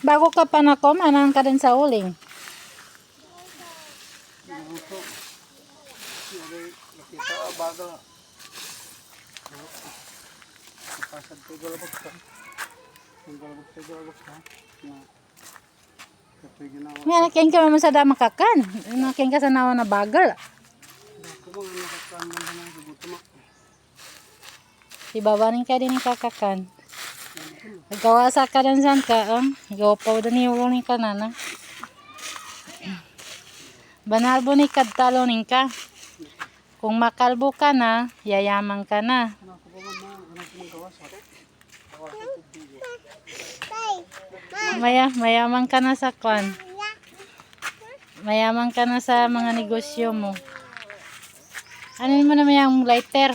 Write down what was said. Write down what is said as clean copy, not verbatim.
Bago ka pa na manang ka din sa uling. Kita bagal. Pasad ko galabag ka. Yung galabag ka. Nga nakin ka naman sa dama kakan. Nakin ka sa nawa na bagal. Ako mga nakakaan lang na sa buto. Ibabanin ka din ng kakakan. Gawa sa kadansan ka, gawa pa din yung ka na. Banalbo ni kadtalonin ka. Kung makalbo ka na, yayaman ka na. Mayaman ka na sa kwan. Mayaman ka na sa mga negosyo mo. Ano mo naman yung lighter?